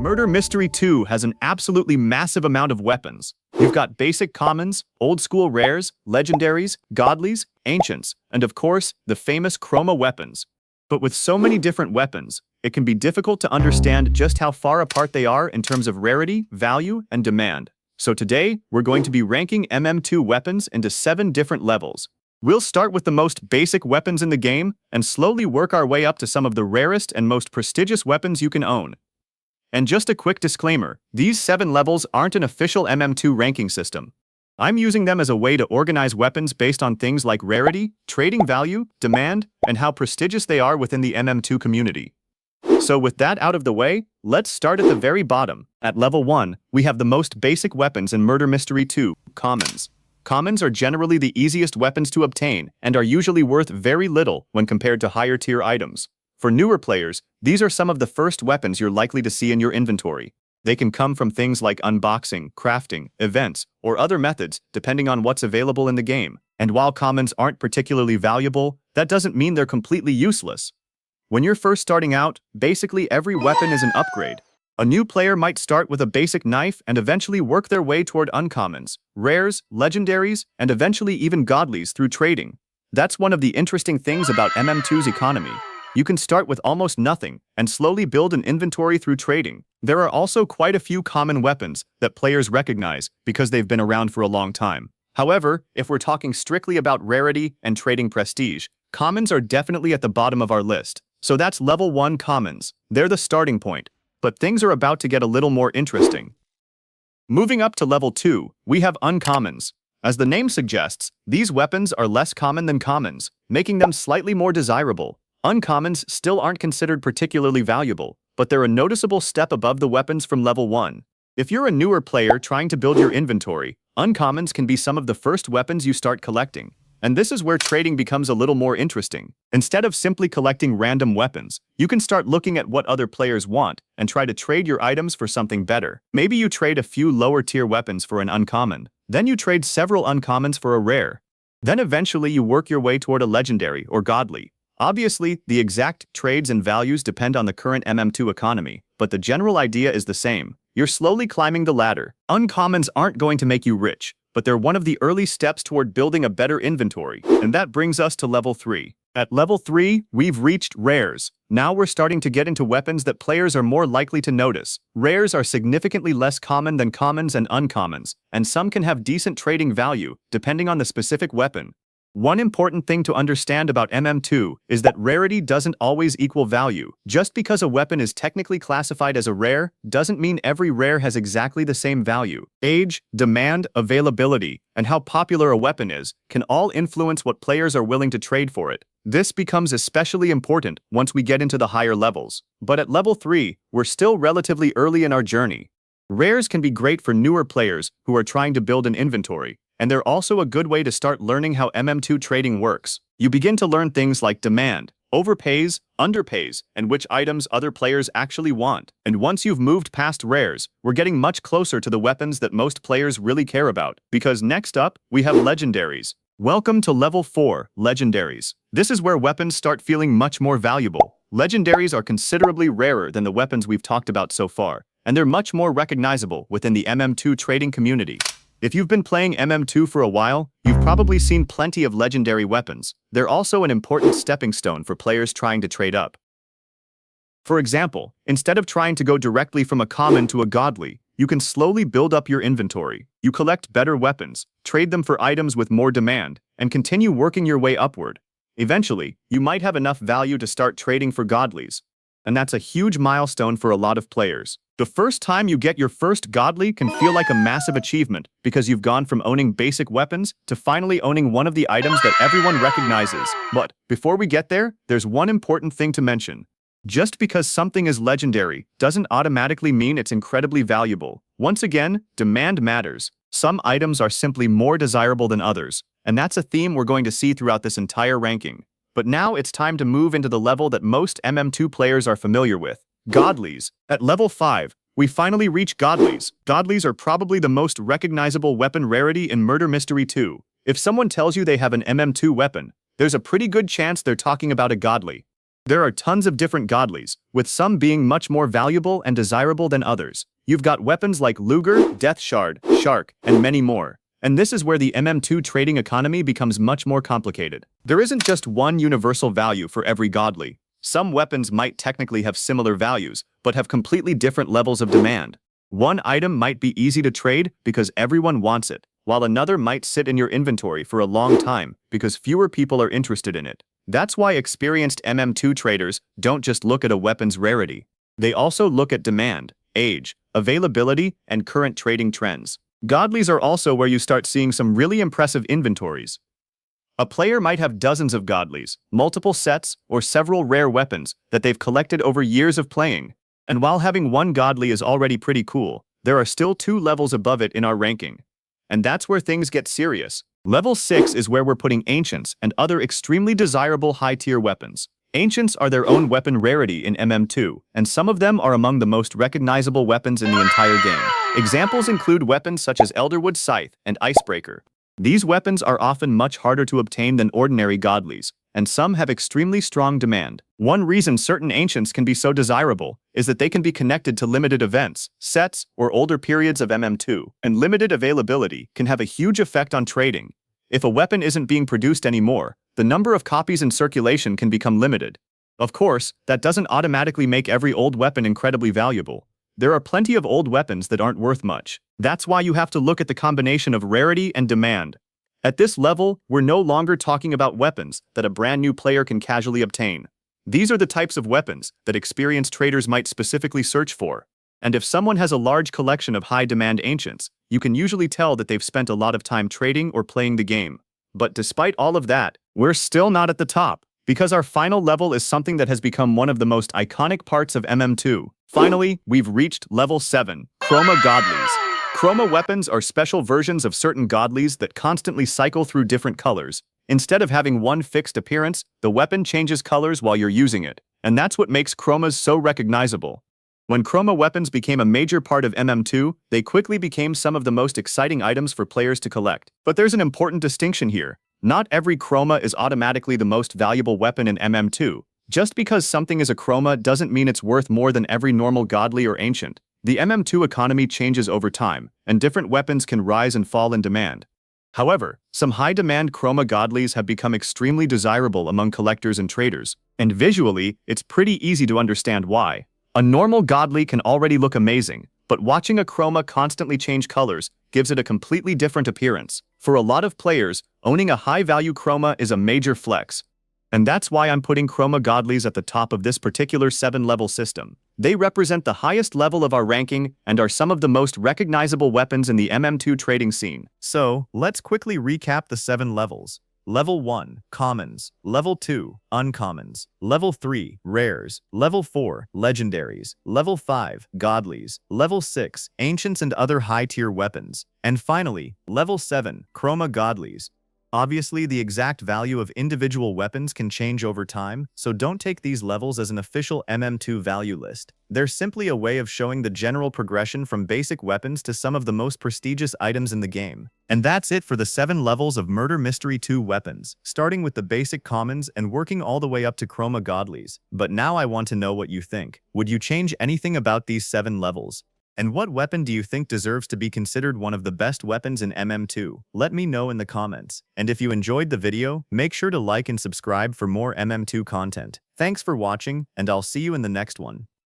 Murder Mystery 2 has an absolutely massive amount of weapons. You've got basic commons, old school rares, legendaries, godlies, ancients, and of course, the famous Chroma weapons. But with so many different weapons, it can be difficult to understand just how far apart they are in terms of rarity, value, and demand. So today, we're going to be ranking MM2 weapons into 7 different levels. We'll start with the most basic weapons in the game and slowly work our way up to some of the rarest and most prestigious weapons you can own. And just a quick disclaimer, these 7 levels aren't an official MM2 ranking system. I'm using them as a way to organize weapons based on things like rarity, trading value, demand, and how prestigious they are within the MM2 community. So with that out of the way, let's start at the very bottom. At level 1, we have the most basic weapons in Murder Mystery 2, commons. Commons are generally the easiest weapons to obtain and are usually worth very little when compared to higher tier items. For newer players, these are some of the first weapons you're likely to see in your inventory. They can come from things like unboxing, crafting, events, or other methods depending on what's available in the game. And while commons aren't particularly valuable, that doesn't mean they're completely useless. When you're first starting out, basically every weapon is an upgrade. A new player might start with a basic knife and eventually work their way toward uncommons, rares, legendaries, and eventually even godlies through trading. That's one of the interesting things about MM2's economy. You can start with almost nothing and slowly build an inventory through trading. There are also quite a few common weapons that players recognize because they've been around for a long time. However, if we're talking strictly about rarity and trading prestige, commons are definitely at the bottom of our list. So that's level 1 commons. They're the starting point. But things are about to get a little more interesting. Moving up to level 2, we have uncommons. As the name suggests, these weapons are less common than commons, making them slightly more desirable. Uncommons still aren't considered particularly valuable, but they're a noticeable step above the weapons from level 1. If you're a newer player trying to build your inventory, uncommons can be some of the first weapons you start collecting. And this is where trading becomes a little more interesting. Instead of simply collecting random weapons, you can start looking at what other players want and try to trade your items for something better. Maybe you trade a few lower tier weapons for an uncommon. Then you trade several uncommons for a rare. Then eventually you work your way toward a legendary or godly. Obviously, the exact trades and values depend on the current MM2 economy, but the general idea is the same. You're slowly climbing the ladder. Uncommons aren't going to make you rich, but they're one of the early steps toward building a better inventory, and that brings us to level 3. At level 3, we've reached rares. Now we're starting to get into weapons that players are more likely to notice. Rares are significantly less common than commons and uncommons, and some can have decent trading value, depending on the specific weapon. One important thing to understand about MM2 is that rarity doesn't always equal value. Just because a weapon is technically classified as a rare, doesn't mean every rare has exactly the same value. Age, demand, availability, and how popular a weapon is can all influence what players are willing to trade for it. This becomes especially important once we get into the higher levels. But at level 3, we're still relatively early in our journey. Rares can be great for newer players who are trying to build an inventory. And they're also a good way to start learning how MM2 trading works. You begin to learn things like demand, overpays, underpays, and which items other players actually want. And once you've moved past rares, we're getting much closer to the weapons that most players really care about. Because next up, we have legendaries. Welcome to level 4, legendaries. This is where weapons start feeling much more valuable. Legendaries are considerably rarer than the weapons we've talked about so far, and they're much more recognizable within the MM2 trading community. If you've been playing MM2 for a while, you've probably seen plenty of legendary weapons. They're also an important stepping stone for players trying to trade up. For example, instead of trying to go directly from a common to a godly, you can slowly build up your inventory. You collect better weapons, trade them for items with more demand, and continue working your way upward. Eventually, you might have enough value to start trading for godlies. And that's a huge milestone for a lot of players. The first time you get your first godly can feel like a massive achievement because you've gone from owning basic weapons to finally owning one of the items that everyone recognizes. But before we get there, there's one important thing to mention. Just because something is legendary doesn't automatically mean it's incredibly valuable. Once again, demand matters. Some items are simply more desirable than others, and that's a theme we're going to see throughout this entire ranking. But now it's time to move into the level that most MM2 players are familiar with. Godlies. At level 5, we finally reach godlies. Godlies are probably the most recognizable weapon rarity in Murder Mystery 2. If someone tells you they have an MM2 weapon, there's a pretty good chance they're talking about a godly. There are tons of different godlies, with some being much more valuable and desirable than others. You've got weapons like Luger, Death Shard, Shark, and many more. And this is where the MM2 trading economy becomes much more complicated. There isn't just one universal value for every godly. Some weapons might technically have similar values, but have completely different levels of demand. One item might be easy to trade because everyone wants it, while another might sit in your inventory for a long time because fewer people are interested in it. That's why experienced MM2 traders don't just look at a weapon's rarity. They also look at demand, age, availability, and current trading trends. Godlies are also where you start seeing some really impressive inventories. A player might have dozens of godlies, multiple sets, or several rare weapons that they've collected over years of playing. And while having one godly is already pretty cool, there are still 2 levels above it in our ranking. And that's where things get serious. Level 6 is where we're putting ancients and other extremely desirable high-tier weapons. Ancients are their own weapon rarity in MM2, and some of them are among the most recognizable weapons in the entire game. Examples include weapons such as Elderwood Scythe and Icebreaker. These weapons are often much harder to obtain than ordinary godlies, and some have extremely strong demand. One reason certain ancients can be so desirable is that they can be connected to limited events, sets, or older periods of MM2, and limited availability can have a huge effect on trading. If a weapon isn't being produced anymore, the number of copies in circulation can become limited. Of course, that doesn't automatically make every old weapon incredibly valuable. There are plenty of old weapons that aren't worth much. That's why you have to look at the combination of rarity and demand. At this level, we're no longer talking about weapons that a brand new player can casually obtain. These are the types of weapons that experienced traders might specifically search for. And if someone has a large collection of high-demand ancients, you can usually tell that they've spent a lot of time trading or playing the game. But despite all of that, we're still not at the top, because our final level is something that has become one of the most iconic parts of MM2. Finally, we've reached level 7, Chroma Godlies. Chroma weapons are special versions of certain godlies that constantly cycle through different colors. Instead of having one fixed appearance, the weapon changes colors while you're using it. And that's what makes chromas so recognizable. When chroma weapons became a major part of MM2, they quickly became some of the most exciting items for players to collect. But there's an important distinction here. Not every chroma is automatically the most valuable weapon in MM2. Just because something is a chroma doesn't mean it's worth more than every normal godly or ancient. The MM2 economy changes over time, and different weapons can rise and fall in demand. However, some high-demand chroma godlies have become extremely desirable among collectors and traders, and visually, it's pretty easy to understand why. A normal godly can already look amazing, but watching a chroma constantly change colors gives it a completely different appearance. For a lot of players, owning a high-value chroma is a major flex. And that's why I'm putting chroma godlies at the top of this particular 7-level system. They represent the highest level of our ranking and are some of the most recognizable weapons in the MM2 trading scene. So, let's quickly recap the 7 levels. Level 1, Commons. Level 2, Uncommons. Level 3, Rares. Level 4, Legendaries. Level 5, Godlies. Level 6, Ancients and other high-tier weapons. And finally, Level 7, Chroma Godlies. Obviously, the exact value of individual weapons can change over time, so don't take these levels as an official MM2 value list. They're simply a way of showing the general progression from basic weapons to some of the most prestigious items in the game. And that's it for the 7 levels of Murder Mystery 2 weapons, starting with the basic commons and working all the way up to Chroma Godlies. But now I want to know what you think. Would you change anything about these 7 levels? And what weapon do you think deserves to be considered one of the best weapons in MM2? Let me know in the comments. And if you enjoyed the video, make sure to like and subscribe for more MM2 content. Thanks for watching, and I'll see you in the next one.